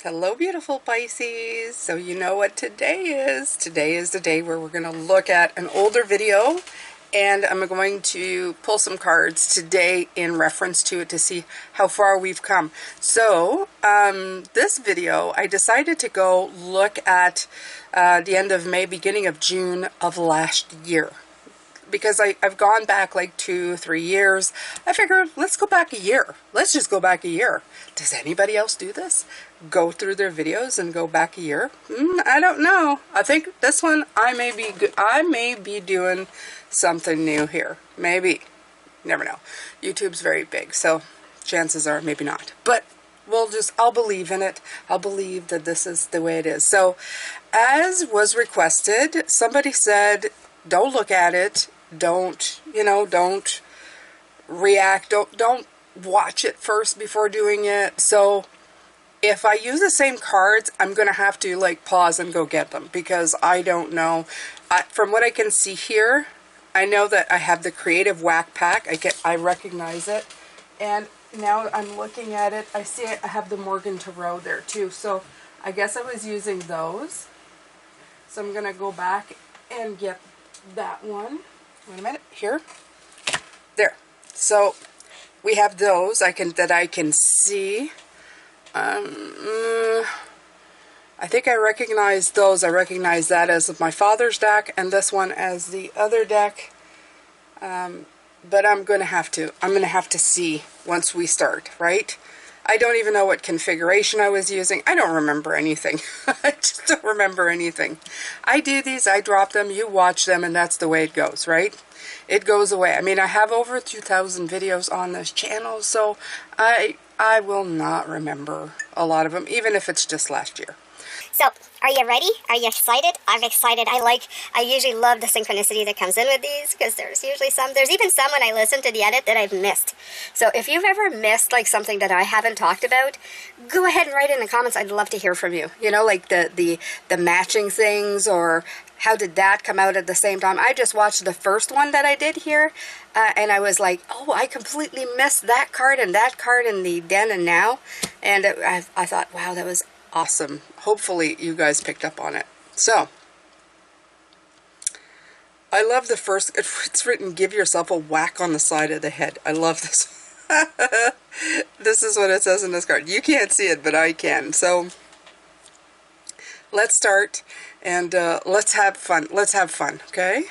Hello, beautiful Pisces. So you know what today is. Today is the day where we're going to look at an older video, and I'm going to pull some cards today in reference to it to see how far we've come. So this video, I decided to go look at the end of May, beginning of June of last year. Because I've gone back like 2-3 years. I figured, let's go back a year. Let's just go back a year. Does anybody else do this? Go through their videos and go back a year? I don't know. I think this one, I may be doing something new here. Maybe. Never know. YouTube's very big, so chances are maybe not. But I'll believe in it. I'll believe that this is the way it is. So, as was requested, somebody said, don't look at it. Don't react. Don't watch it first before doing it. So if I use the same cards, I'm going to have to like pause and go get them because I don't know. From what I can see here, I know that I have the Creative Whack Pack. I recognize it. And now I'm looking at it. I see I have the Morgan Tarot there too. So I guess I was using those. So I'm going to go back and get that one. Wait a minute. Here. There. So we have those that I can see. I think I recognize those. I recognize that as my father's deck and this one as the other deck. But I'm going to have to see once we start, right? I don't even know what configuration I was using. I don't remember anything. I just don't remember anything. I do these, I drop them, you watch them, and that's the way it goes, right? It goes away. I mean, I have over 2,000 videos on this channel, so I will not remember a lot of them, even if it's just last year. So, are you ready? Are you excited? I'm excited. I usually love the synchronicity that comes in with these because there's even some when I listen to the edit that I've missed. So if you've ever missed like something that I haven't talked about, go ahead and write in the comments. I'd love to hear from you. You know, like the matching things or how did that come out at the same time. I just watched the first one that I did here and I was like, oh, I completely missed that card and the then and now. And I thought, wow, that was awesome. Hopefully you guys picked up on it. So, I love the first, it's written, give yourself a whack on the side of the head. I love this. This is what it says in this card. You can't see it, but I can. So, let's start and let's have fun. Let's have fun, okay?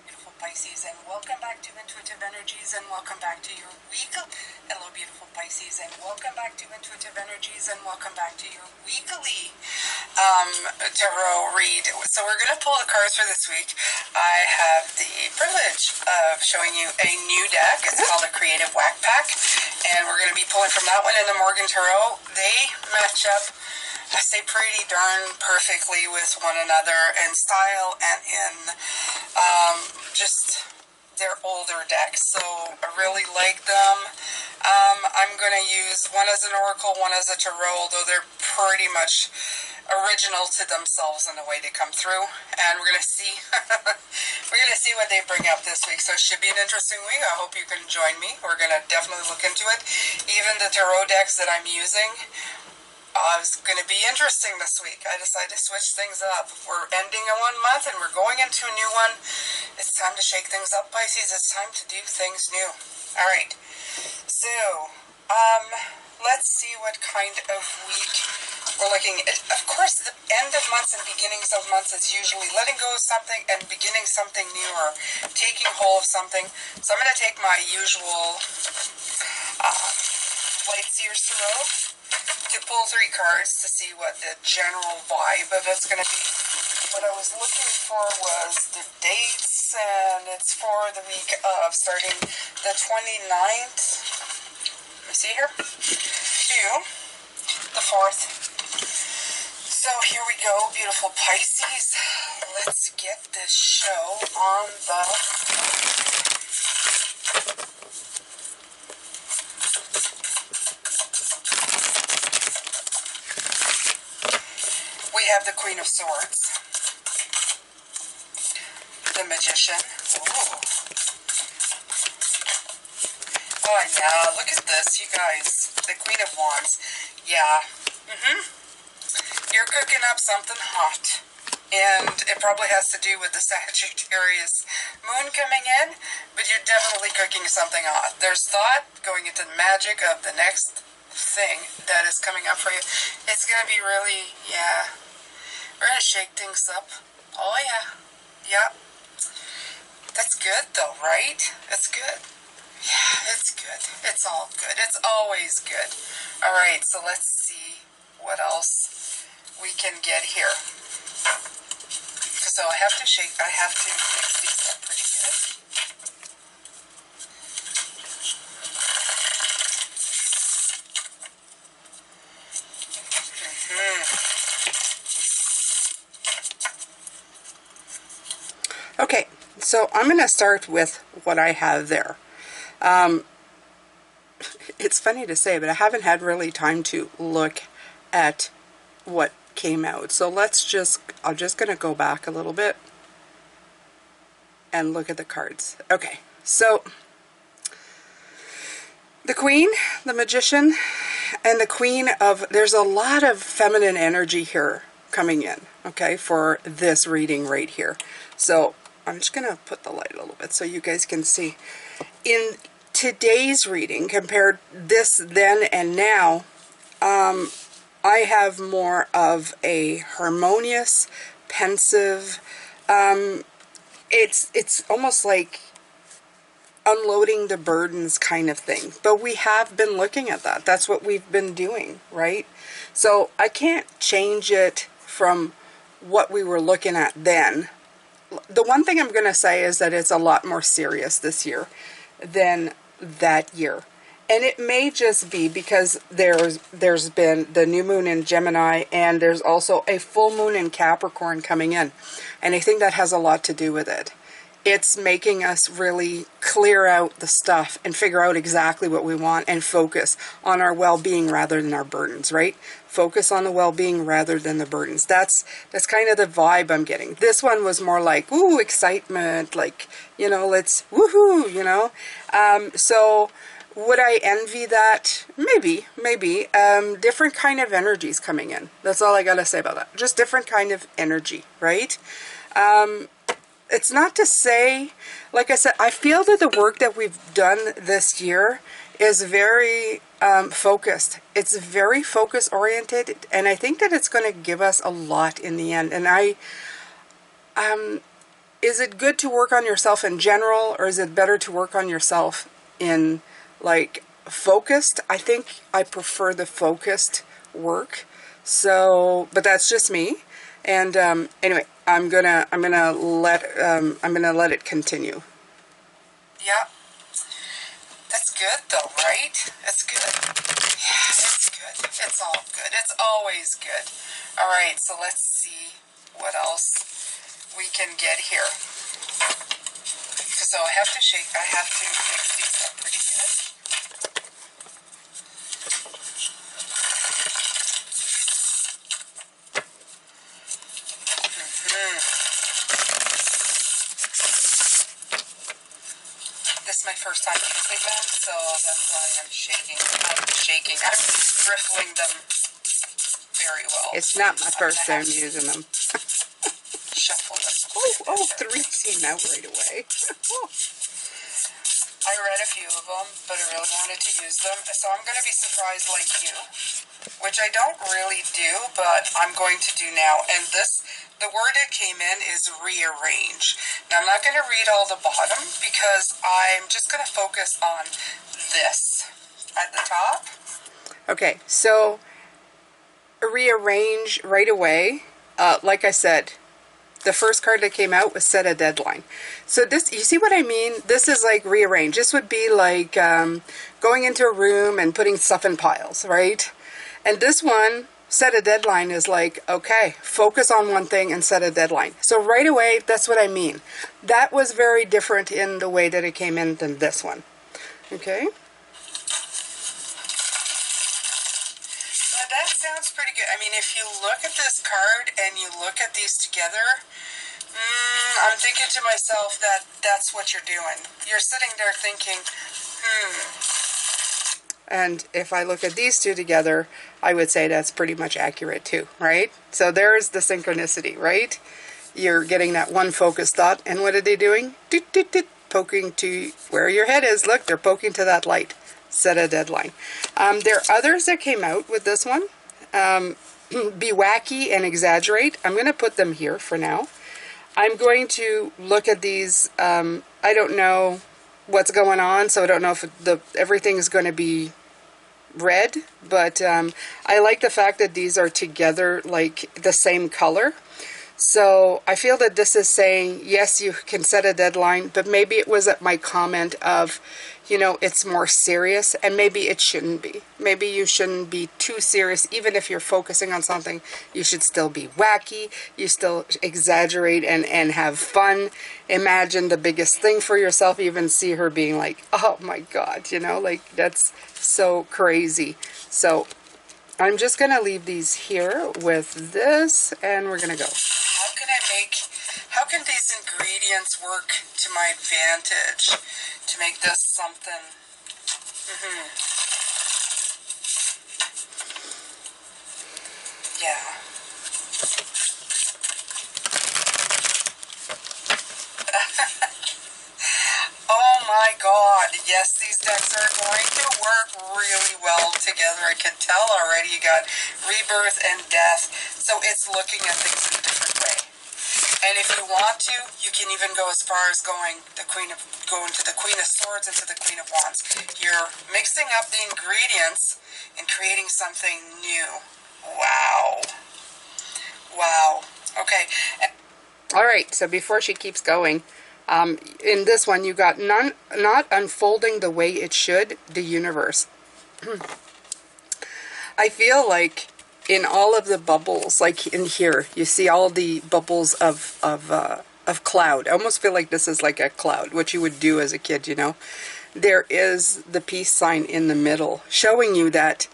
Beautiful Pisces, and welcome back to Intuitive Energies, and welcome back to your week. Hello, beautiful Pisces, and welcome back to Intuitive Energies, and welcome back to your weekly tarot read. So we're going to pull the cards for this week. I have the privilege of showing you a new deck. It's called a Creative Whack Pack, and we're going to be pulling from that one in the Morgan Tarot. They match up, I say, pretty darn perfectly with one another in style and in just their older decks, so I really like them. I'm going to use one as an oracle, one as a tarot, although they're pretty much original to themselves in the way they come through. And we're going to see what they bring up this week. So it should be an interesting week. I hope you can join me. We're going to definitely look into it. Even the tarot decks that I'm using, it's going to be interesting this week. I decided to switch things up. We're ending a 1 month and we're going into a new one. It's time to shake things up, Pisces. It's time to do things new. All right. So, let's see what kind of week we're looking at. Of course, the end of months and beginnings of months is usually letting go of something and beginning something new or taking hold of something. So I'm going to take my usual Light Seers Tarot to pull 3 cards to see what the general vibe of it's going to be. What I was looking for was the dates, and it's for the week of starting the 29th, let me see here, to the 4th. So here we go, beautiful Pisces. Let's get this show on the we have the Queen of Swords, the Magician. Ooh. Oh yeah, look at this, you guys. The Queen of Wands. Yeah. up something hot. And it probably has to do with the Sagittarius moon coming in, but you're definitely cooking something hot. There's thought going into the magic of the next thing that is coming up for you. It's going to be really, yeah, we're going to shake things up. Oh, yeah. Yeah. That's good, though, right? That's good. Yeah, it's good. It's all good. It's always good. All right, so let's see what else we can get here. So I have to mix these up pretty good. Okay, so I'm going to start with what I have there. It's funny to say, but I haven't had really time to look at what came out. So I'm just going to go back a little bit and look at the cards. Okay, so the Queen, the Magician, and the Queen of, there's a lot of feminine energy here coming in, okay, for this reading right here. So I'm just going to put the light a little bit so you guys can see. In today's reading, compared this then and now, I have more of a harmonious, pensive, it's almost like unloading the burdens kind of thing. But we have been looking at that. That's what we've been doing, right? So I can't change it from what we were looking at then. The one thing I'm going to say is that it's a lot more serious this year than that year. And it may just be because there's been the new moon in Gemini, and there's also a full moon in Capricorn coming in. And I think that has a lot to do with it. It's making us really clear out the stuff and figure out exactly what we want and focus on our well-being rather than our burdens, right? Focus on the well-being rather than the burdens. That's kind of the vibe I'm getting. This one was more like, ooh, excitement, like, you know, let's woohoo, you know. So would I envy that? Maybe. Different kind of energies coming in. That's all I got to say about that. Just different kind of energy, right? It's not to say, like I said, I feel that the work that we've done this year is very focused. It's very focus oriented, and I think that it's going to give us a lot in the end. And is it good to work on yourself in general, or is it better to work on yourself in like focused? I think I prefer the focused work. So, but that's just me. And anyway, I'm gonna let it continue. Yeah, that's good though, right? That's good. Yeah, it's good. It's all good. It's always good. All right, so let's see what else we can get here. So I have to mix these up pretty good. This is my first time using them, so that's why I'm shaking. I'm riffling them very well. It's not my first time using them. Shuffle them. Oh, 3 came out right away. I read a few of them, but I really wanted to use them, so I'm going to be surprised like you, which I don't really do, but I'm going to do now. And the word that came in is rearrange. Now, I'm not going to read all the bottom because I'm just going to focus on this at the top. Okay, so rearrange right away. Like I said, the first card that came out was set a deadline. So this, you see what I mean? This is like rearrange. This would be like going into a room and putting stuff in piles, right? And this one, set a deadline, is like, okay, focus on one thing and set a deadline. So right away, that's what I mean. That was very different in the way that it came in than this one. Okay? That sounds pretty good. I mean, if you look at this card and you look at these together, I'm thinking to myself that that's what you're doing. You're sitting there thinking, And if I look at these two together, I would say that's pretty much accurate too, right? So there's the synchronicity, right? You're getting that one focused thought, and what are they doing? Doot, doot, doot, poking to where your head is. Look, they're poking to that light. Set a deadline. There are others that came out with this one. Be wacky and exaggerate. I'm going to put them here for now. I'm going to look at these. I don't know what's going on, so I don't know if everything's going to be red, but I like the fact that these are together like the same color. So I feel that this is saying, yes, you can set a deadline, but maybe it was at my comment of, you know, it's more serious, and maybe it shouldn't be. Maybe you shouldn't be too serious. Even if you're focusing on something, you should still be wacky. You still exaggerate and have fun. Imagine the biggest thing for yourself. Even see her being like, oh my God, you know, like that's so crazy. So I'm just going to leave these here with this, and we're going to go. How can these ingredients work to my advantage to make this something? Yeah. Oh my God, yes, these decks are going to work really well together. I can tell already. You got rebirth and death, so it's looking at things in a different way. And if you want to, you can even go as far as going to the Queen of Swords and to the Queen of Wands. You're mixing up the ingredients and creating something new. Wow. Wow. Okay. All right, so before she keeps going, in this one you got not unfolding the way it should, the universe. I feel like in all of the bubbles, like in here, you see all the bubbles of cloud. I almost feel like this is like a cloud, what you would do as a kid, you know. There is the peace sign in the middle, showing you that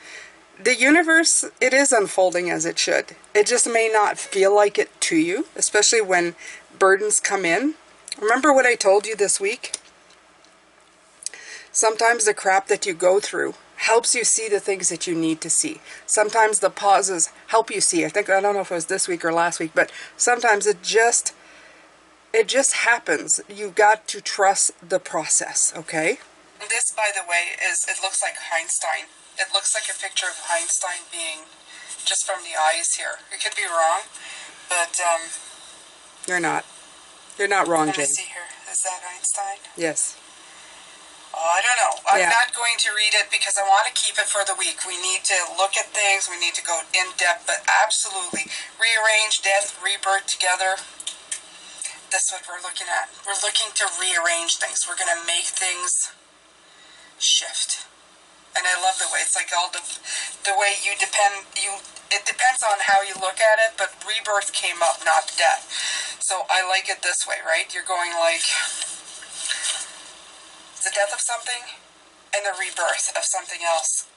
the universe, it is unfolding as it should. It just may not feel like it to you, especially when burdens come in. Remember what I told you this week? Sometimes the crap that you go through helps you see the things that you need to see. Sometimes the pauses help you see. I don't know if it was this week or last week, but sometimes it just happens. You got to trust the process, okay? This, by the way, it looks like Einstein. It looks like a picture of Einstein being just from the eyes here. It could be wrong, but You're not. You're not wrong, Jane. let me see here. Is that Einstein? Yes. Oh, I don't know. I'm not going to read it because I want to keep it for the week. We need to look at things. We need to go in depth, but absolutely. Rearrange death, rebirth together. That's what we're looking at. We're looking to rearrange things. We're going to make things shift. And I love the way it's like all the way it depends on how you look at it, but rebirth came up, not death. So I like it this way, right? You're going like the death of something and the rebirth of something else.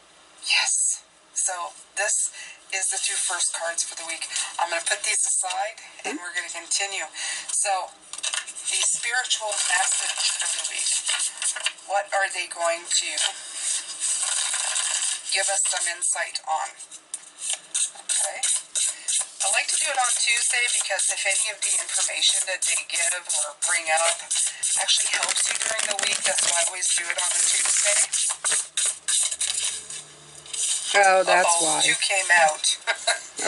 Yes. So this is the two first cards for the week. I'm going to put these aside and we're going to continue. So the spiritual message for the week. What are they going to give us some insight on? Okay. I like to do it on Tuesday because if any of the information that they give or bring up actually helps you during the week, that's why I always do it on the Tuesday. Oh, that's why. Two came out.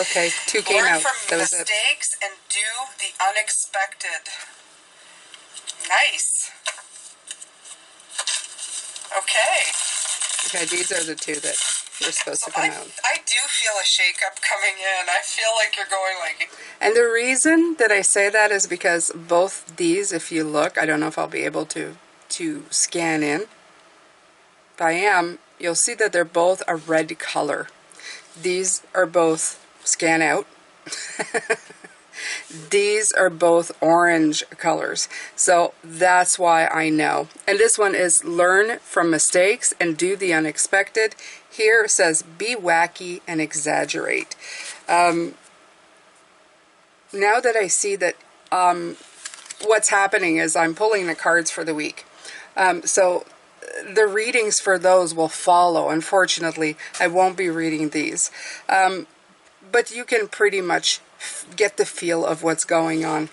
Okay, two came out. Learn from mistakes and do the unexpected. Nice. Okay. Okay, these are the two that you're supposed to come out. I do feel a shake-up coming in. I feel like you're going like... And the reason that I say that is because both these, if you look, I don't know if I'll be able to scan in. If I am, you'll see that they're both a red color. These are both scan out. These are both orange colors. So that's why I know. And this one is learn from mistakes and do the unexpected. Here it says be wacky and exaggerate. Now that I see that what's happening is I'm pulling the cards for the week. So the readings for those will follow. Unfortunately, I won't be reading these. But you can pretty much get the feel of what's going on.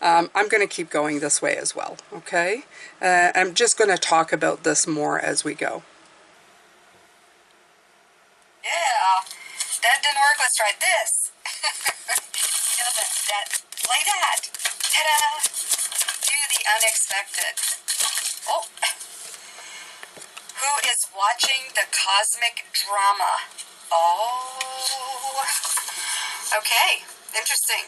I'm going to keep going this way as well, okay? I'm just going to talk about this more as we go. Yeah, that didn't work. Let's try this. You know, that, like that. Ta-da! Do the unexpected. Oh. Who is watching the cosmic drama? Oh. Okay, interesting.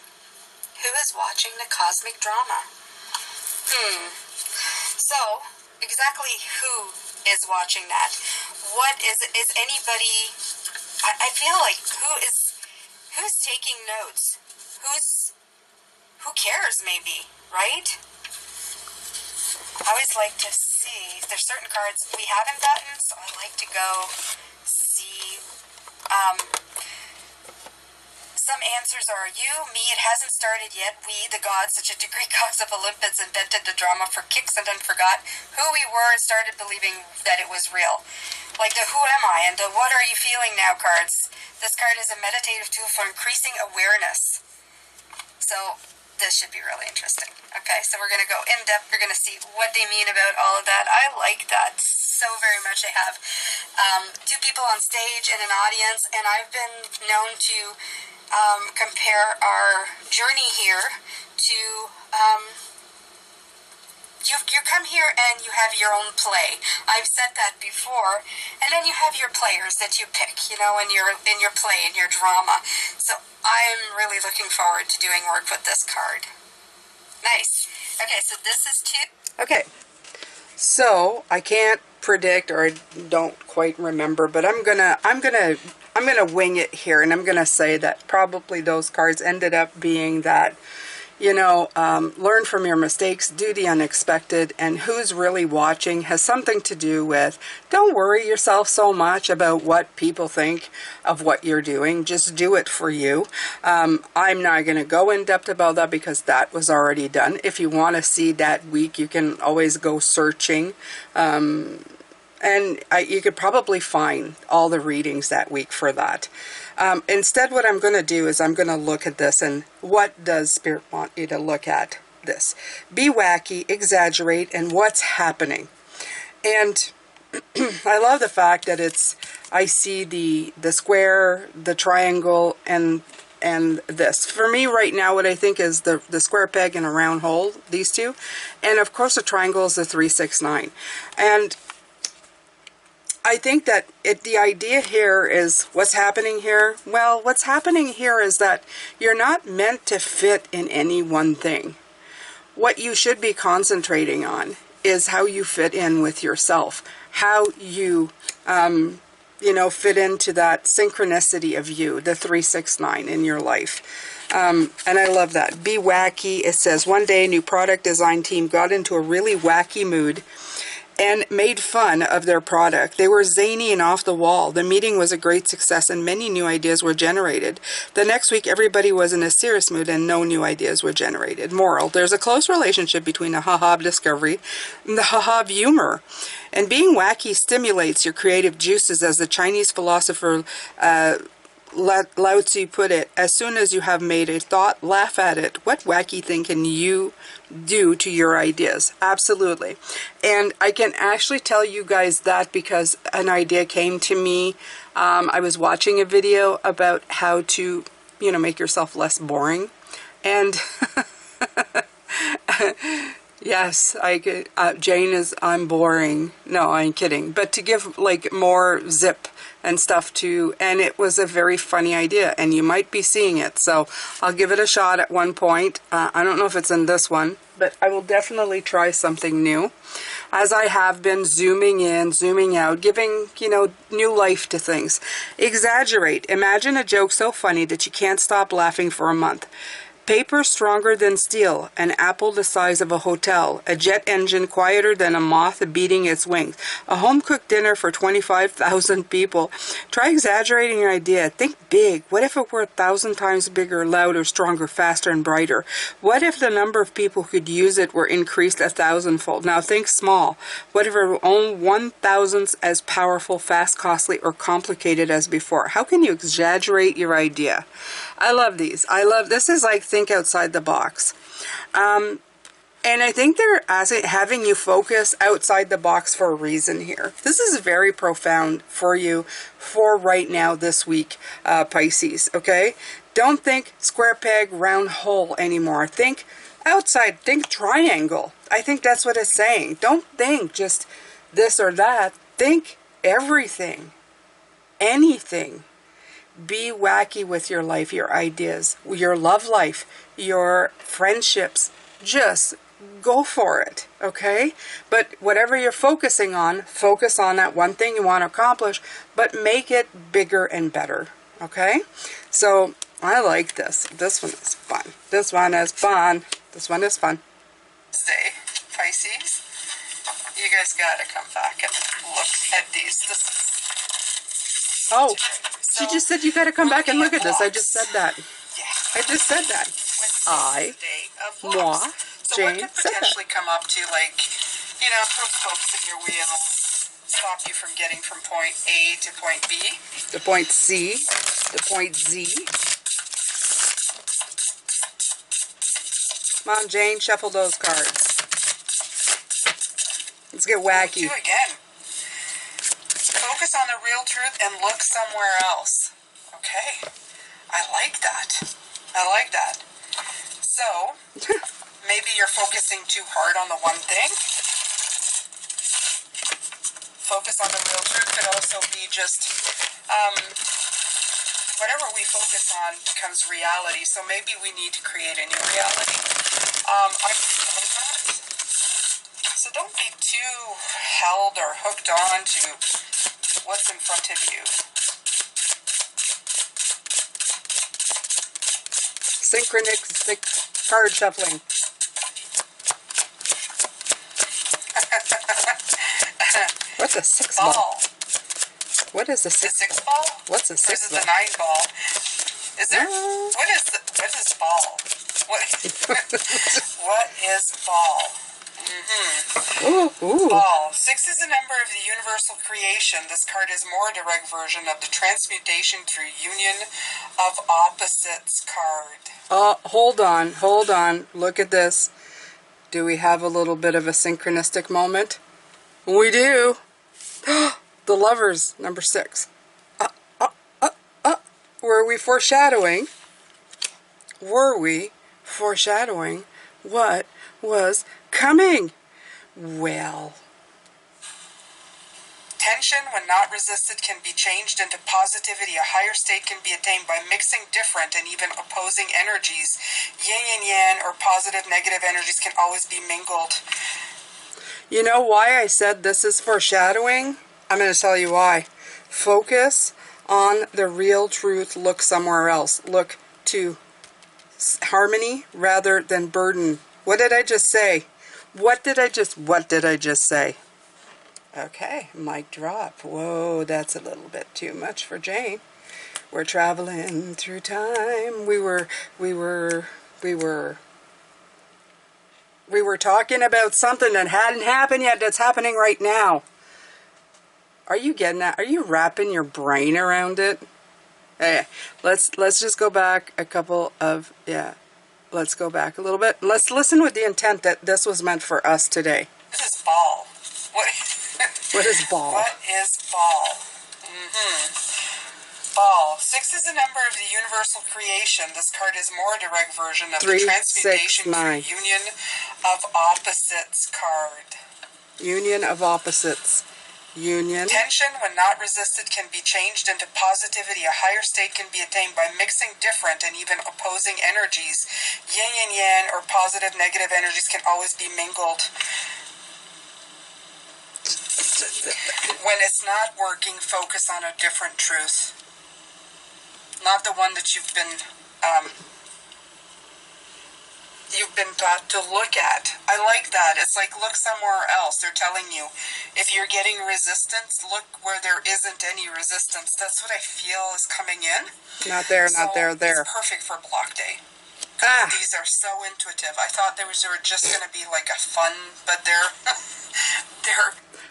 Who is watching the cosmic drama? So, exactly who is watching that? What is anybody... I feel like who's taking notes? Who cares, maybe, right? I always like to see, there's certain cards we haven't gotten, so I like to go see. Some answers are you, me, it hasn't started yet, we, the gods, such a degree gods of Olympus, invented the drama for kicks and then forgot who we were and started believing that it was real. Like the who am I and the what are you feeling now cards. This card is a meditative tool for increasing awareness. So this should be really interesting. Okay, so we're going to go in depth. We're going to see what they mean about all of that. I like that so very much. They have two people on stage and an audience, and I've been known to compare our journey here to you come here and you have your own play. I've said that before. And then you have your players that you pick, you know, in your play, in your drama. So I'm really looking forward to doing work with this card. Nice. Okay, so this is two. Okay. So I can't predict, or I don't quite remember, but I'm gonna wing it here, and I'm gonna say that probably those cards ended up being that, you know, learn from your mistakes, do the unexpected, and who's really watching has something to do with, don't worry yourself so much about what people think of what you're doing. Just do it for you. I'm not going to go in depth about that because that was already done. If you want to see that week, you can always go searching. And you could probably find all the readings that week for that. Instead, what I'm going to do is I'm going to look at this and what does Spirit want you to look at this. Be wacky, exaggerate, and what's happening. And I love the fact that I see the square, the triangle, and this. For me right now, what I think is the square peg and a round hole, these two. And of course the triangle is the 3, 6, 9. And I think that the idea here is what's happening here. Well, what's happening here is that you're not meant to fit in any one thing. What you should be concentrating on is how you fit in with yourself, how you, you know, fit into that synchronicity of you, the 3, 6, 9 in your life. And I love that. Be wacky. It says, one day a new product design team got into a really wacky mood and made fun of their product. They were zany and off the wall. The meeting was a great success and many new ideas were generated. The next week, everybody was in a serious mood and no new ideas were generated. Moral, there's a close relationship between the ha-ha discovery and the ha-ha of humor. And being wacky stimulates your creative juices, as the Chinese philosopher Lao Tzu put it. As soon as you have made a thought, laugh at it. What wacky thing can you do to your ideas? Absolutely. And I can actually tell you guys that because an idea came to me. I was watching a video about how to, you know, make yourself less boring. And yes, Jane is, I'm boring. No, I'm kidding. But to give like more zip and stuff to, and it was a very funny idea, and you might be seeing it. So I'll give it a shot at one point. I don't know if it's in this one, but I will definitely try something new, as I have been zooming in, zooming out, giving, you know, new life to things. Exaggerate. Imagine a joke so funny that you can't stop laughing for a month. Paper stronger than steel, an apple the size of a hotel, a jet engine quieter than a moth beating its wings, a home-cooked dinner for 25,000 people. Try exaggerating your idea. Think big. What if it were 1,000 times bigger, louder, stronger, faster, and brighter? What if the number of people who could use it were increased 1,000-fold? Now think small. What if it were only 1,000th as powerful, fast, costly, or complicated as before? How can you exaggerate your idea? I love these. This is like think outside the box. And I think they're having you focus outside the box for a reason here. This is very profound for you for right now this week, Pisces, okay? Don't think square peg, round hole anymore. Think outside. Think triangle. I think that's what it's saying. Don't think just this or that. Think everything. Anything. Be wacky with your life, your ideas, your love life, your friendships. Just go for it, okay? But whatever you're focusing on, focus on that one thing you want to accomplish, but make it bigger and better, okay? So I like this. This one is fun. This one is fun. This one is fun. Wednesday, Pisces, you guys gotta come back and look at these. This is Oh, so she just said you got to come back and look at this. I just said that. yeah. I just said that. I, moi, so what Jane could said that. potentially come up to, like, you know, throw spokes in your wheel, stop you from getting from point A to point B? The point C, the point Z. Come on, Jane, shuffle those cards. Let's get wacky. Do again. Focus on the real truth and look somewhere else. Okay. I like that. I like that. So, maybe you're focusing too hard on the one thing. Focus on the real truth could also be just, whatever we focus on becomes reality. So maybe we need to create a new reality. I'm feeling that. So don't be too held or hooked on to what's in front of you. Synchronistic card shuffling. What's a six ball? What is a six? The six ball? What's a six ball? This is a 9 ball. Is there? What is ball? What is ball? Ooh. Ball. 6 is a number of the universal creation. This card is more a direct version of the transmutation through union of opposites card. Hold on. Look at this. Do we have a little bit of a synchronistic moment? We do. The Lovers, number 6. Were we foreshadowing? Were we foreshadowing what was coming? Well, Tension, when not resisted, can be changed into positivity. A higher state can be attained by mixing different and even opposing energies. Yin and yang, or positive, negative energies, can always be mingled. you know why I said this is foreshadowing? I'm going to tell you why. Focus on the real truth. Look somewhere else. Look to harmony rather than burden. What did I just say? What did I just say? Okay, mic drop. Whoa, that's a little bit too much for Jane. We're traveling through time. We were talking about something that hadn't happened yet that's happening right now. Are you getting that? Are you wrapping your brain around it? Hey, let's just go back a couple of, let's go back a little bit. Let's listen with the intent that this was meant for us today. This is ball. What is ball? What is ball? Ball. 6 is a number of the universal creation. This card is more a direct version of 3, the transmutation 6, 9. through union of opposites card. Union of opposites. Union. Tension, when not resisted, can be changed into positivity. A higher state can be attained by mixing different and even opposing energies. Yin and yang, or positive, negative energies, can always be mingled. When it's not working, focus on a different truth. Not the one that you've been you've been taught to look at. I like that. It's like, look somewhere else. They're telling you, if you're getting resistance, look where there isn't any resistance. That's what I feel is coming in. Not there, not there, there. It's perfect for block day. Ah! These are so intuitive. I thought they were just going to be like a fun, but they're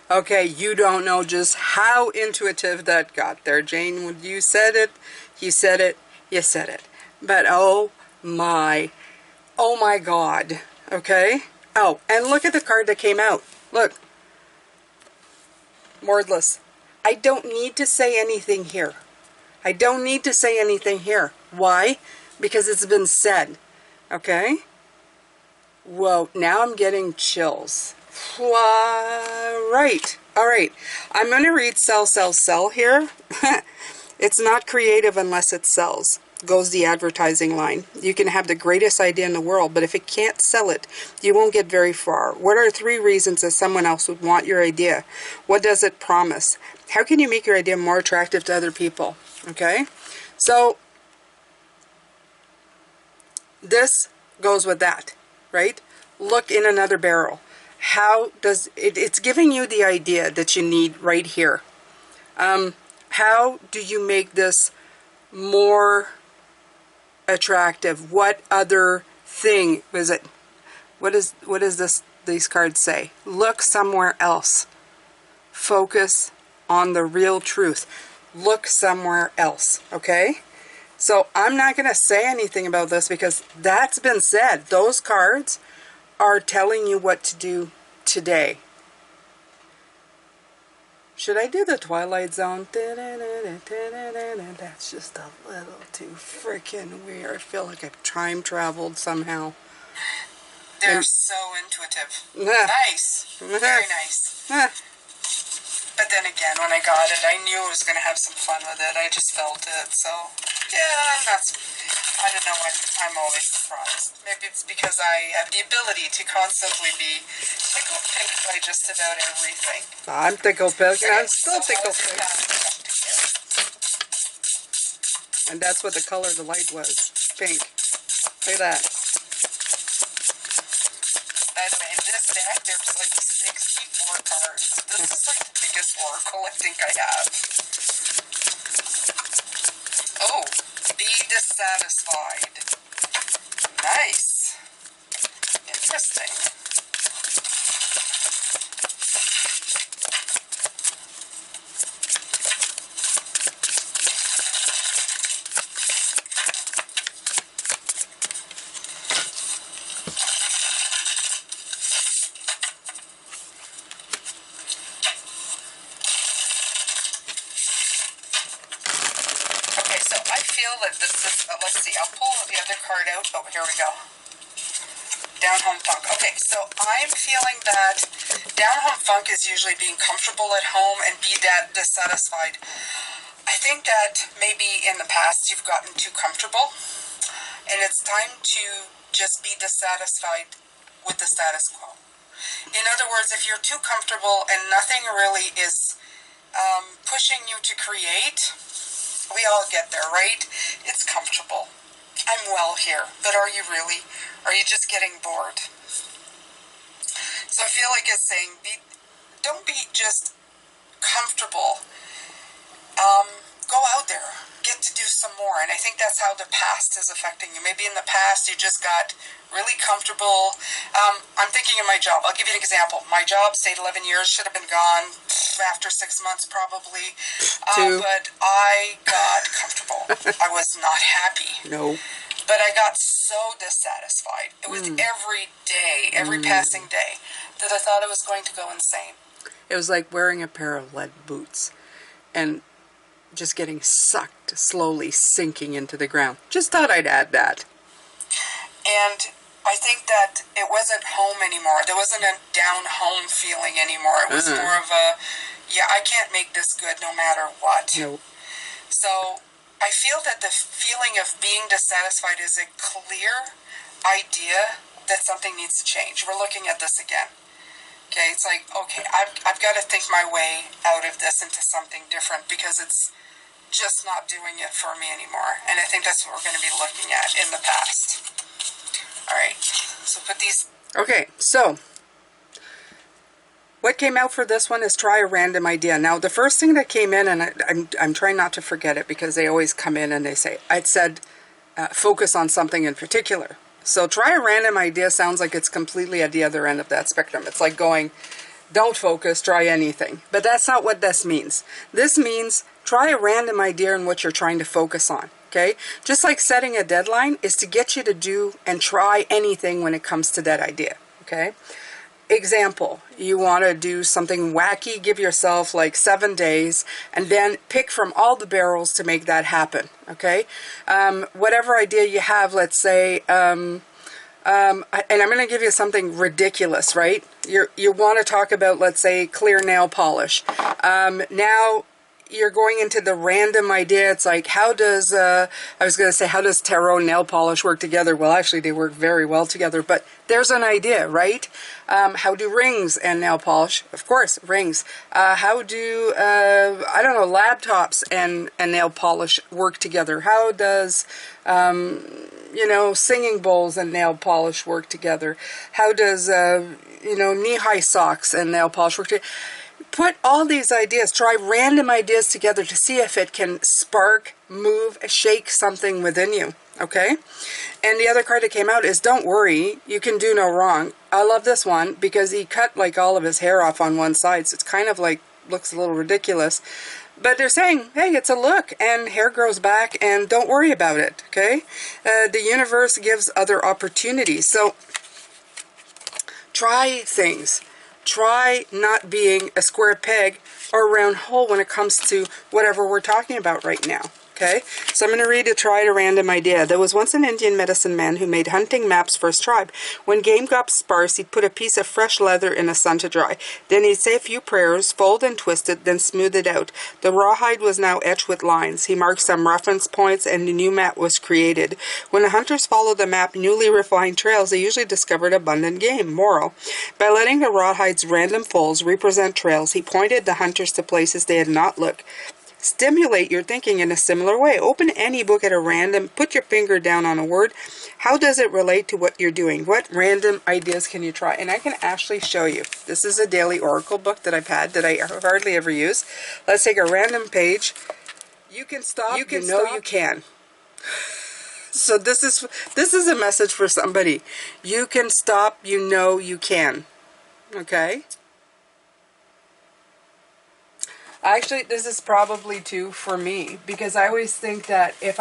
Okay, you don't know just how intuitive that got there, Jane. When you said it, you said it, you said it. But oh my God, okay? Oh, and look at the card that came out. Look. Wordless. I don't need to say anything here. I don't need to say anything here. Why? Because it's been said. Okay? Whoa, now I'm getting chills. Right. All right. I'm going to read sell, sell, sell here. It's not creative unless it sells, goes the advertising line. You can have the greatest idea in the world, but if it can't sell it, you won't get very far. What are 3 reasons that someone else would want your idea? What does it promise? How can you make your idea more attractive to other people? Okay? So, this goes with that, right? Look in another barrel. How does it's giving you the idea that you need right here. How do you make this more attractive? What other thing is it? What is this? These cards say? Look somewhere else. Focus on the real truth. Look somewhere else. Okay? So I'm not going to say anything about this because that's been said. Those cards are telling you what to do today. Should I do the Twilight Zone? That's just a little too freaking weird. I feel like I've time traveled somehow. they're so intuitive. Nice. Very nice. But then again, when I got it, I knew I was going to have some fun with it. I just felt it. So, yeah, I don't know. I'm always surprised. Maybe it's because I have the ability to constantly be tickled pink by just about everything. I'm tickled pink, and I'm still tickled pink. And that's what the color of the light was. Pink. Look at that. By the way, in this deck, there's like 64 cards. This is like the biggest oracle I think I have. Oh, be dissatisfied. Nice. Interesting. Okay, so I feel that this is, let's see, I'll pull the other card out. Oh, here we go. Down home funk. Okay, so I'm feeling that down home funk is usually being comfortable at home and be dissatisfied. I think that maybe in the past you've gotten too comfortable, and it's time to just be dissatisfied with the status quo. In other words, if you're too comfortable and nothing really is pushing you to create, we all get there, right? It's comfortable. I'm well here, but are you really? Are you just getting bored? So I feel like it's saying, don't be just comfortable. Go out there, get to do some more. And I think that's how the past is affecting you. Maybe in the past you just got really comfortable. I'm thinking of my job. I'll give you an example. My job stayed 11 years, should have been gone after 6 months probably. But I got comfortable. I was not happy. No. But I got so dissatisfied. It was every day, every passing day, that I thought I was going to go insane. It was like wearing a pair of lead boots and just getting sucked, slowly sinking into the ground. Just thought I'd add that. And I think that it wasn't home anymore. There wasn't a down home feeling anymore. It was more of a, yeah, I can't make this good no matter what. Nope. So I feel that the feeling of being dissatisfied is a clear idea that something needs to change. We're looking at this again. Okay, it's like, okay, I've got to think my way out of this into something different because it's just not doing it for me anymore. And I think that's what we're going to be looking at in the past. All Alright, so put these... Okay, so what came out for this one is try a random idea. Now, the first thing that came in, and I'm trying not to forget it because they always come in and they say, I'd said focus on something in particular. So try a random idea sounds like it's completely at the other end of that spectrum. It's like going, don't focus, try anything. But that's not what this means. This means try a random idea in what you're trying to focus on. Okay? Just like setting a deadline is to get you to do and try anything when it comes to that idea. Okay? Example, you want to do something wacky, give yourself like 7 days, and then pick from all the barrels to make that happen. Okay? Whatever idea you have, let's say, and I'm going to give you something ridiculous, right? You want to talk about, let's say, clear nail polish. Now you're going into the random idea. It's like, how does, I was going to say, how does tarot and nail polish work together? Well, actually, they work very well together, but there's an idea, right? How do rings and nail polish? Of course, rings. How do, I don't know, laptops and nail polish work together? How does, you know, singing bowls and nail polish work together? How does, you know, knee-high socks and nail polish work together? Put all these ideas, try random ideas together to see if it can spark, move, shake something within you, okay? And the other card that came out is don't worry, you can do no wrong. I love this one because he cut like all of his hair off on one side, so it's kind of like, looks a little ridiculous. But they're saying, hey, it's a look, and hair grows back, and don't worry about it, okay? The universe gives other opportunities, so try things. Try not being a square peg or a round hole when it comes to whatever we're talking about right now. Okay, so I'm going to read a try a random idea. There was once an Indian medicine man who made hunting maps for his tribe. When game got sparse, he'd put a piece of fresh leather in the sun to dry. Then he'd say a few prayers, fold and twist it, then smooth it out. The rawhide was now etched with lines. He marked some reference points, and a new map was created. When the hunters followed the map newly refined trails, they usually discovered abundant game. Moral: by letting the rawhide's random folds represent trails, he pointed the hunters to places they had not looked. Stimulate your thinking in a similar way. Open any book at a random, put your finger down on a word. How does it relate to what you're doing? What random ideas can you try? And I can actually show you. This is a daily oracle book that I've had that I hardly ever use. Let's take a random page. You can stop, you know you can. So this is a message for somebody. You can stop, you know you can. Okay? Actually, this is probably too for me, because I always think that if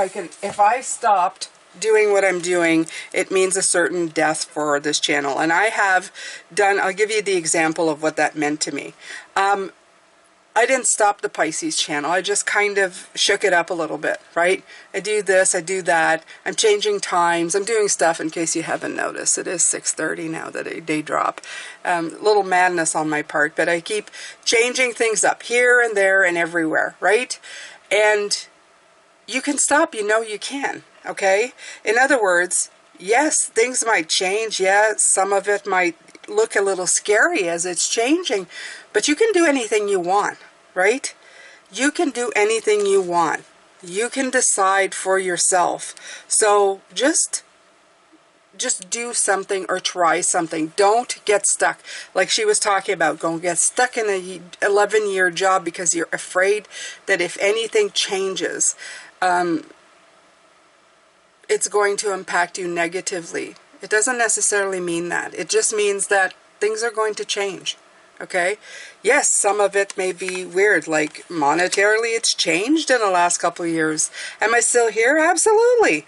I stopped doing what I'm doing, it means a certain death for this channel. And I have done, I'll give you the example of what that meant to me. I didn't stop the Pisces channel. I just kind of shook it up a little bit, right? I do this, I do that. I'm changing times. I'm doing stuff, in case you haven't noticed. It is 6:30 now that a day drop. Little madness on my part, but I keep changing things up here and there and everywhere, right? And you can stop, you know you can, okay? In other words, yes, things might change. Yes, some of it might look a little scary as it's changing, but you can do anything you want, right? You can do anything you want. You can decide for yourself. So just do something or try something. Don't get stuck. Like she was talking about, don't get stuck in a 11-year job because you're afraid that if anything changes, it's going to impact you negatively. It doesn't necessarily mean that. It just means that things are going to change. Okay? Yes, some of it may be weird, like monetarily it's changed in the last couple of years. Am I still here? Absolutely.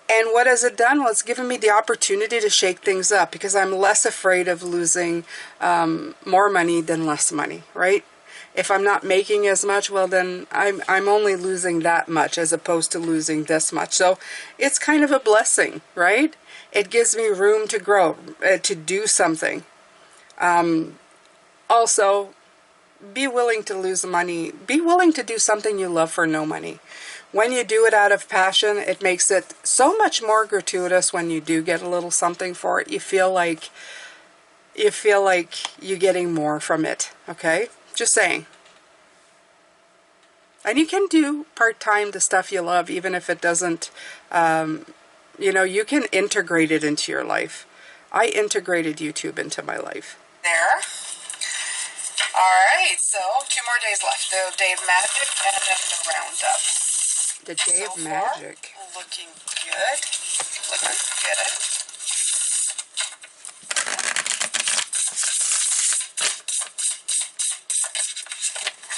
And what has it done? Well, it's given me the opportunity to shake things up because I'm less afraid of losing more money than less money, right? If I'm not making as much, well then I'm only losing that much as opposed to losing this much. So it's kind of a blessing, right? It gives me room to grow, to do something. Also, be willing to lose money. Be willing to do something you love for no money. When you do it out of passion, it makes it so much more gratuitous when you do get a little something for it. You feel like you're getting more from it, okay? Just saying. And you can do part-time the stuff you love, even if it doesn't You know, you can integrate it into your life. I integrated YouTube into my life. There. All right, so 2 more days left. The Day of Magic and then the Roundup. The Day So of Magic. Far, looking good. Looking good.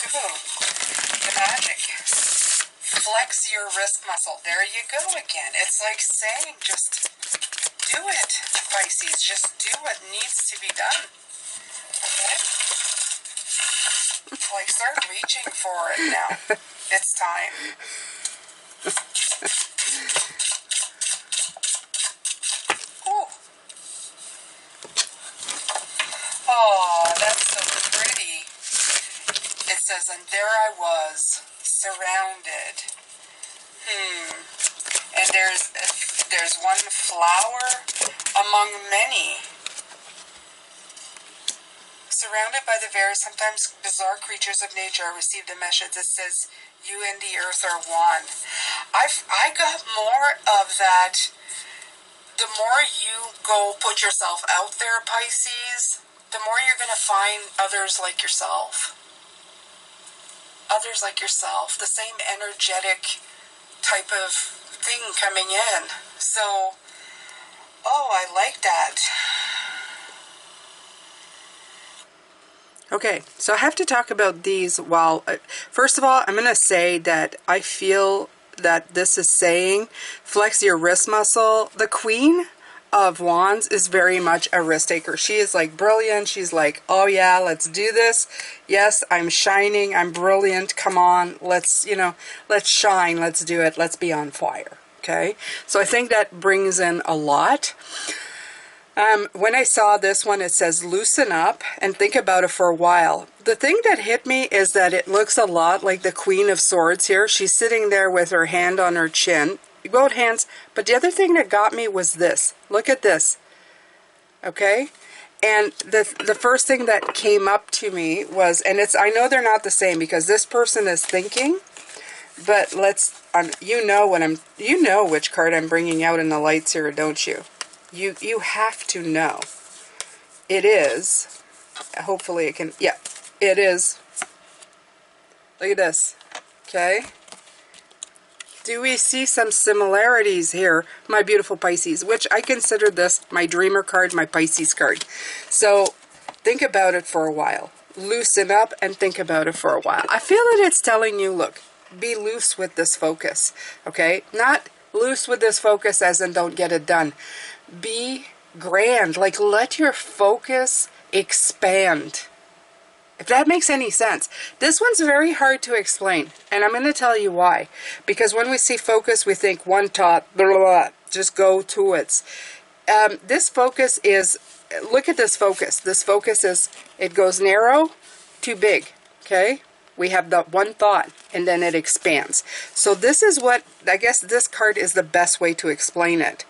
Ooh, the magic. Flex your wrist muscle. There you go again. It's like saying just do it, Pisces. Just do what needs to be done. Okay? Like start reaching for it now. It's time. Ooh. Oh, that's so pretty. It says, and there I was, surrounded. And there's one flower among many. Surrounded by the various, sometimes bizarre creatures of nature, I received a message that says, you and the earth are one. I got more of that. The more you go put yourself out there, Pisces, the more you're going to find others like yourself. Others like yourself. The same energetic type of thing coming in. So, oh, I like that. Okay, so I have to talk about these while, first of all, I'm going to say that I feel that this is saying flex your wrist muscle. The Queen of Wands is very much a risk taker. She is like brilliant. She's like, oh yeah, let's do this. Yes, I'm shining. I'm brilliant. Come on. Let's, you know, let's shine. Let's do it. Let's be on fire. Okay. So I think that brings in a lot. When I saw this one, it says loosen up and think about it for a while. The thing that hit me is that it looks a lot like the Queen of Swords here. She's sitting there with her hand on her chin. Both hands. But the other thing that got me was this. Look at this. Okay? And the first thing that came up to me was, and it's, I know they're not the same because this person is thinking, but let's, you know which card I'm bringing out in the lights here, don't you? You have to know. It is, hopefully it can, yeah, it is. Look at this. Okay? Do we see some similarities here, my beautiful Pisces, which I consider this my dreamer card, my Pisces card. So think about it for a while. Loosen up and think about it for a while. I feel that it's telling you, look, be loose with this focus, okay? Not loose with this focus as in don't get it done. Be grand, like let your focus expand. If that makes any sense. This one's very hard to explain, and I'm going to tell you why. Because when we see focus, we think one thought, blah, blah, blah, just go to it. This focus is, look at this focus. This focus is, it goes narrow to big, okay? We have the one thought, and then it expands. So this is what, I guess this card is the best way to explain it.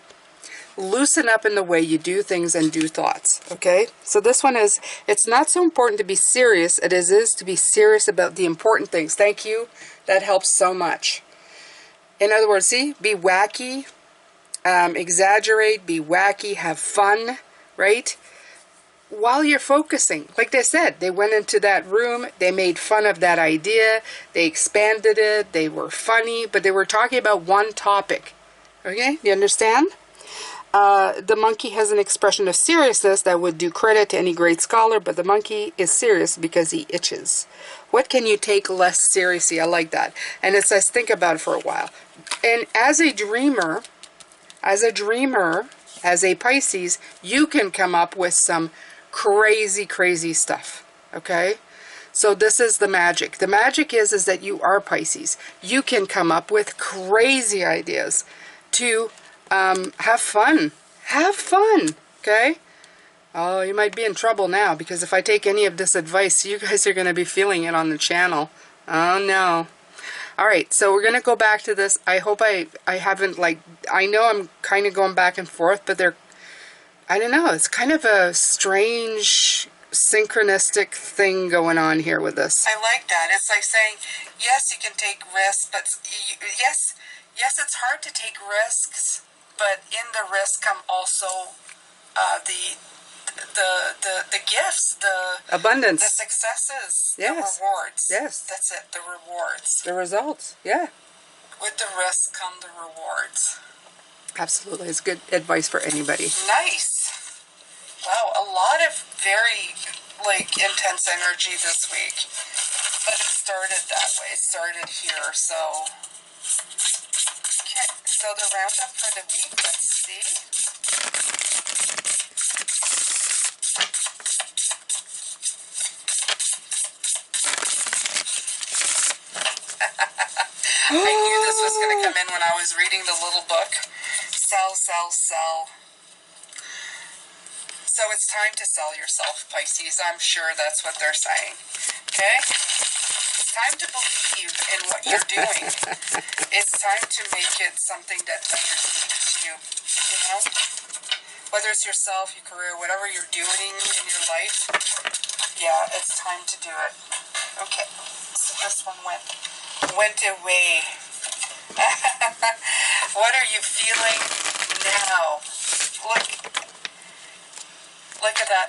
Loosen up in the way you do things and do thoughts, okay? So this one is, it's not so important to be serious, it is to be serious about the important things. Thank you. That helps so much. In other words, see, be wacky, exaggerate, be wacky, have fun, right? While you're focusing. Like they said, they went into that room, they made fun of that idea, they expanded it, they were funny, but they were talking about one topic. Okay, you understand? The monkey has an expression of seriousness that would do credit to any great scholar, but the monkey is serious because he itches. What can you take less seriously? I like that. And it says, think about it for a while. And as a dreamer, as a Pisces, you can come up with some crazy, crazy stuff. Okay? So this is the magic. The magic is that you are Pisces. You can come up with crazy ideas to have fun. Have fun, okay? Oh, you might be in trouble now, because if I take any of this advice, you guys are going to be feeling it on the channel. Oh, no. Alright, so we're going to go back to this. I hope I haven't, like, I know I'm kind of going back and forth, but they're, I don't know, it's kind of a strange, synchronistic thing going on here with this. I like that. It's like saying, yes, you can take risks, but yes, it's hard to take risks but in the risk come also the gifts, the abundance, the successes, yes, the rewards. Yes, that's it. The rewards. The results. Yeah. With the risk come the rewards. Absolutely, it's good advice for anybody. Nice. Wow, a lot of very intense energy this week, but it started that way. It started here, so. Okay, so the roundup for the week. Let's see. I knew this was going to come in when I was reading the little book. Sell, sell, sell. So it's time to sell yourself, Pisces. I'm sure that's what they're saying. Okay? It's time to believe in what you're doing. It's time to make it something that others need to you. You know? Whether it's yourself, your career, whatever you're doing in your life, yeah, it's time to do it. Okay. So this one went away. What are you feeling now? Look at that.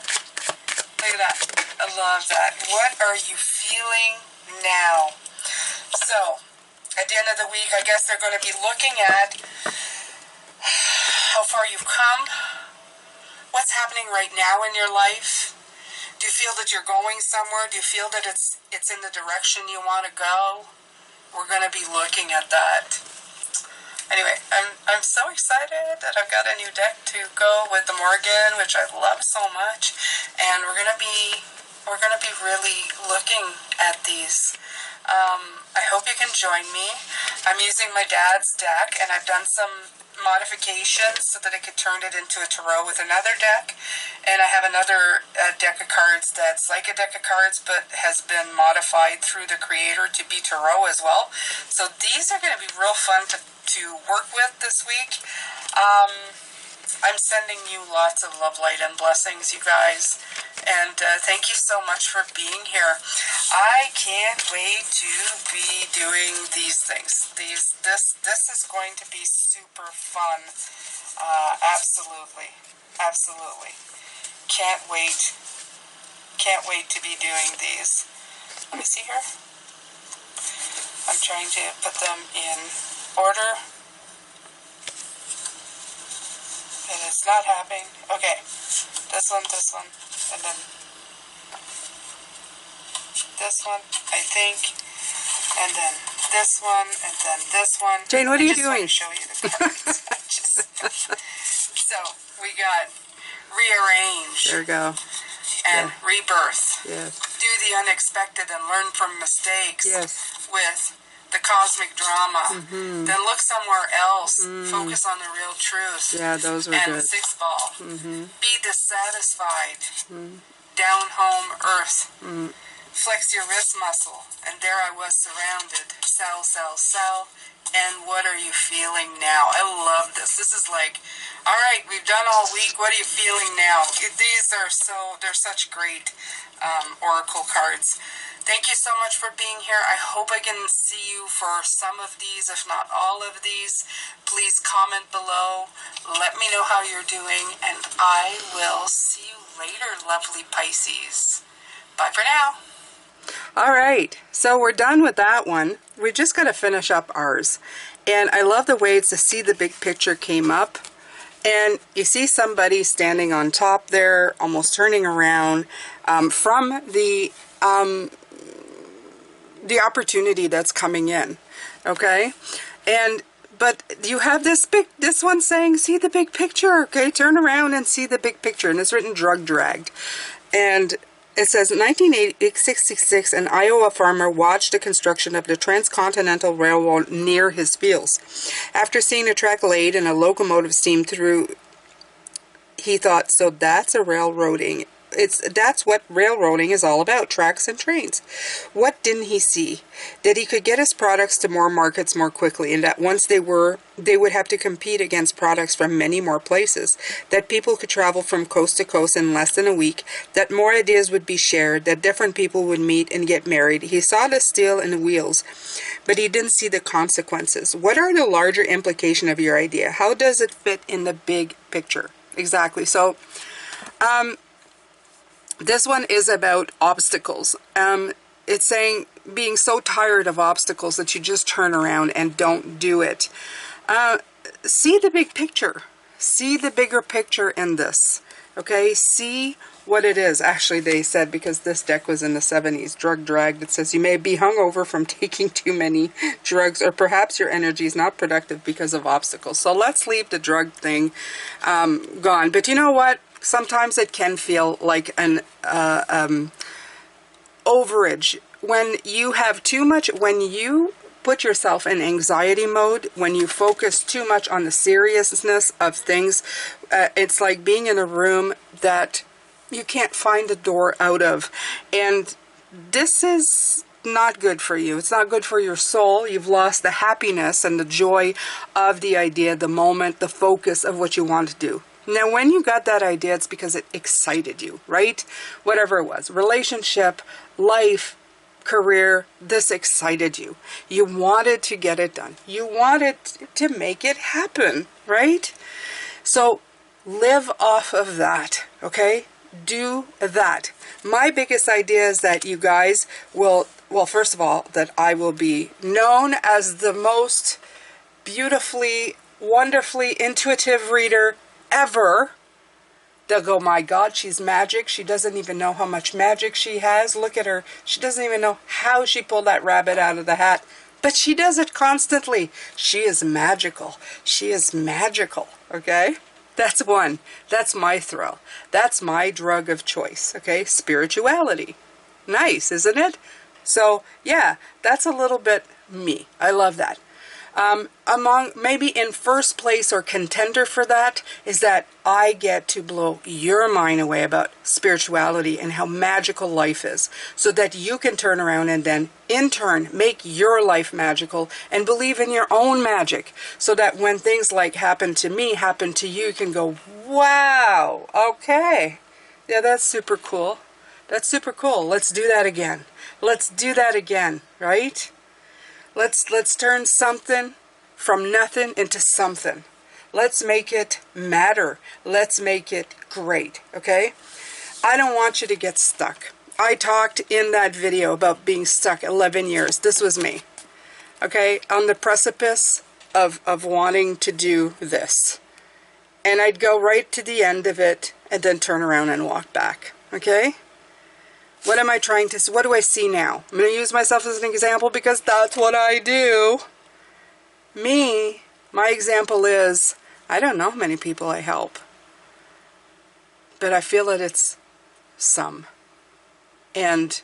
Look at that. I love that. What are you feeling now? So, at the end of the week, I guess they're going to be looking at how far you've come, what's happening right now in your life. Do you feel that you're going somewhere? Do you feel that it's in the direction you want to go? We're going to be looking at that. Anyway, I'm so excited that I've got a new deck to go with the Morgan, which I love so much, and we're gonna be really looking at these. I hope you can join me. I'm using my dad's deck, and I've done some modifications so that I could turn it into a tarot with another deck, and I have another deck of cards that's like a deck of cards but has been modified through the creator to be tarot as well. So these are going to be real fun to work with this week. I'm sending you lots of love, light, and blessings, you guys. And thank you so much for being here. I can't wait to be doing these things. This is going to be super fun. Absolutely. Absolutely. Can't wait. Can't wait to be doing these. Let me see here. I'm trying to put them in order. And it's not happening. Okay. This one, and then this one, I think, and then this one, and then this one. Jane, what are you doing? I just want to show you the cards. So, we got rearrange. There we go. And rebirth. Yes. Do the unexpected and learn from mistakes. Yes. With the cosmic drama. Mm-hmm. Then look somewhere else. Focus on the real truth. Yeah, those were and good. And sixth ball. Be dissatisfied. Down home earth. Flex your wrist muscle. And there I was surrounded. Sell, sell, sell. And what are you feeling now? I love this. This is like, all right, we've done all week. What are you feeling now? These are they're such great oracle cards. Thank you so much for being here. I hope I can see you for some of these, if not all of these. Please comment below. Let me know how you're doing, and I will see you later, lovely Pisces. Bye for now. All right, so we're done with that one. We just got to finish up ours. And I love the way it's the see the big picture came up. And you see somebody standing on top there, almost turning around from the opportunity that's coming in, okay? But you have this one saying, see the big picture, okay? Turn around and see the big picture. And it's written drug dragged. And it says, in 1966, an Iowa farmer watched the construction of the Transcontinental Railroad near his fields. After seeing the track laid and a locomotive steam through, he thought, so that's a railroading that's what railroading is all about, tracks and trains. What didn't he see? That he could get his products to more markets more quickly, and that once they would have to compete against products from many more places, that people could travel from coast to coast in less than a week, that more ideas would be shared, that different people would meet and get married. He saw the steel and the wheels, but he didn't see the consequences. What are the larger implications of your idea? How does it fit in the big picture? Exactly. So, this one is about obstacles. It's saying being so tired of obstacles that you just turn around and don't do it. See the big picture. See the bigger picture in this. Okay? See what it is. Actually, they said, because this deck was in the 70s, drug dragged, it says you may be hungover from taking too many drugs, or perhaps your energy is not productive because of obstacles. So let's leave the drug thing gone. But you know what? Sometimes it can feel like an overage. When you have too much, when you put yourself in anxiety mode, when you focus too much on the seriousness of things, it's like being in a room that you can't find a door out of. And this is not good for you. It's not good for your soul. You've lost the happiness and the joy of the idea, the moment, the focus of what you want to do. Now, when you got that idea, it's because it excited you, right? Whatever it was, relationship, life, career, this excited you. You wanted to get it done. You wanted to make it happen, right? So live off of that, okay? Do that. My biggest idea is that you guys will, well, first of all, that I will be known as the most beautifully, wonderfully intuitive reader ever. They'll go, my God, she's magic. She doesn't even know how much magic she has. Look at her. She doesn't even know how she pulled that rabbit out of the hat. But she does it constantly. She is magical. She is magical, okay? That's one. That's my thrill. That's my drug of choice, okay? Spirituality. Nice, isn't it? So, yeah, that's a little bit me. I love that. Among maybe in first place or contender for that is that I get to blow your mind away about spirituality and how magical life is, so that you can turn around and then in turn make your life magical and believe in your own magic, so that when things like happen to me happen to you, you can go, wow, okay, yeah, that's super cool. That's super cool. Let's do that again. Let's do that again, right? Let's turn something from nothing into something. Let's make it matter. Let's make it great, okay? I don't want you to get stuck. I talked in that video about being stuck 11 years. This was me, okay? On the precipice of wanting to do this. And I'd go right to the end of it and then turn around and walk back, okay? What am I trying to see? What do I see now? I'm going to use myself as an example because that's what I do. Me, my example is, I don't know how many people I help, but I feel that it's some. And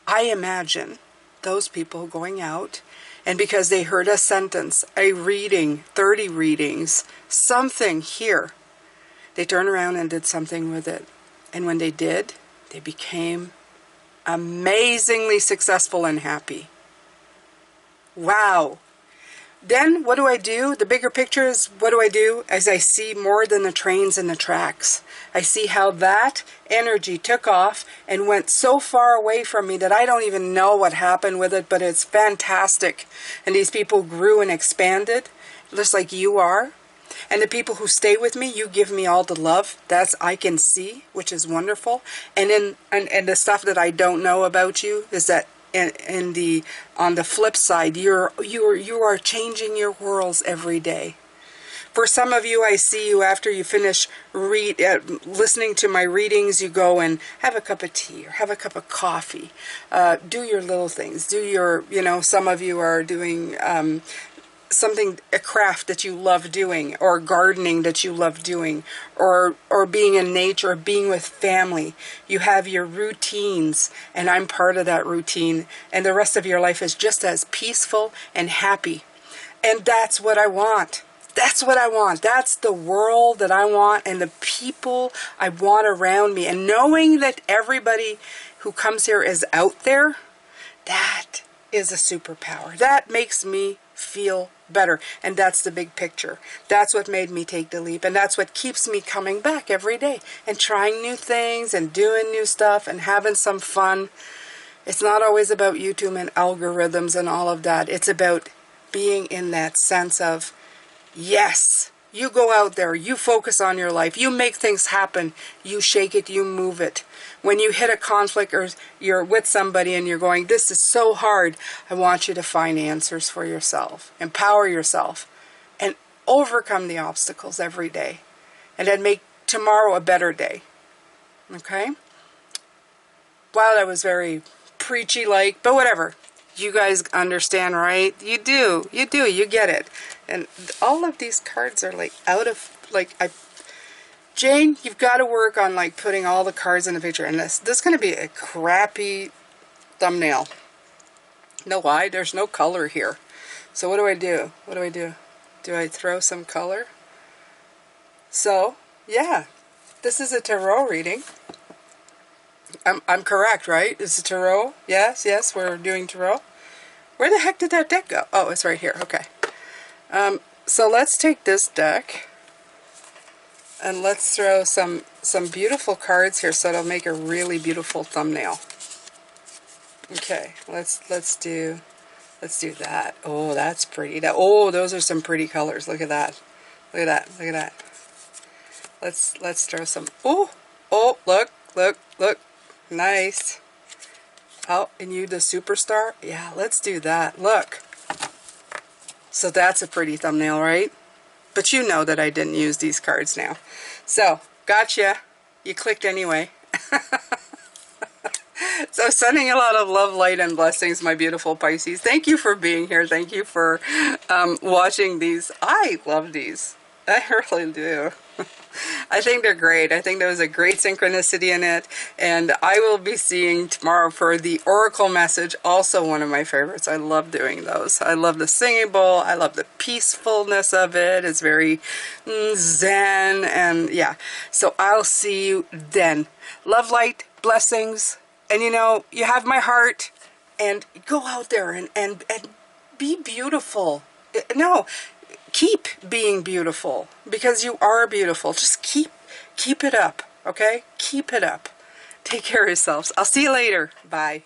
I imagine those people going out, and because they heard a sentence, a reading, 30 readings, something here, they turned around and did something with it. And when they did, they became amazingly successful and happy. Wow. Then what do I do? The bigger picture is, what do I do? As I see more than the trains and the tracks. I see how that energy took off and went so far away from me that I don't even know what happened with it, but it's fantastic. And these people grew and expanded, just like you are. And the people who stay with me, you give me all the love. That's I can see, which is wonderful. And the stuff that I don't know about you is that on the flip side, you are changing your worlds every day. For some of you, I see you after you finish listening to my readings, you go and have a cup of tea or have a cup of coffee. Do your little things. Do your, some of you are doing something, a craft that you love doing, or gardening that you love doing, or being in nature, or being with family. You have your routines, and I'm part of that routine, and the rest of your life is just as peaceful and happy. And that's what I want. That's what I want. That's the world that I want and the people I want around me. And knowing that everybody who comes here is out there, that is a superpower. That makes me feel better. And that's the big picture. That's what made me take the leap. And that's what keeps me coming back every day and trying new things and doing new stuff and having some fun. It's not always about YouTube and algorithms and all of that. It's about being in that sense of, yes, you go out there, you focus on your life, you make things happen, you shake it, you move it. When you hit a conflict or you're with somebody and you're going, this is so hard, I want you to find answers for yourself, empower yourself, and overcome the obstacles every day, and then make tomorrow a better day. Okay? Wow, that was very preachy-like, but whatever. You guys understand, right? You do, you get it. And all of these cards are like out of, like, Jane, you've got to work on like putting all the cards in the picture. And this is going to be a crappy thumbnail. No, why? There's no color here. So what do I do? What do I do? Do I throw some color? So, yeah, this is a tarot reading. I'm correct, right? It's a tarot. Yes, we're doing tarot. Where the heck did that deck go? Oh, it's right here. Okay. So let's take this deck and let's throw some beautiful cards here so it'll make a really beautiful thumbnail. Okay, let's do that. Oh, that's pretty. Oh, those are some pretty colors. Look at that. Look at that. Look at that. Let's throw some. Oh, look. Nice. Oh, and you the superstar? Yeah, let's do that. Look. So that's a pretty thumbnail, right? But you know that I didn't use these cards now. So, gotcha. You clicked anyway. So sending a lot of love, light, and blessings, my beautiful Pisces. Thank you for being here. Thank you for watching these. I love these. I really do. I think they're great. I think there was a great synchronicity in it. And I will be seeing tomorrow for the Oracle message, also one of my favorites. I love doing those. I love the singing bowl. I love the peacefulness of it. It's very zen. And yeah, so I'll see you then. Love, light, blessings. And you know, you have my heart. And go out there and be beautiful. No. Keep being beautiful, because you are beautiful. Just keep it up, okay? Keep it up. Take care of yourselves. I'll see you later. Bye.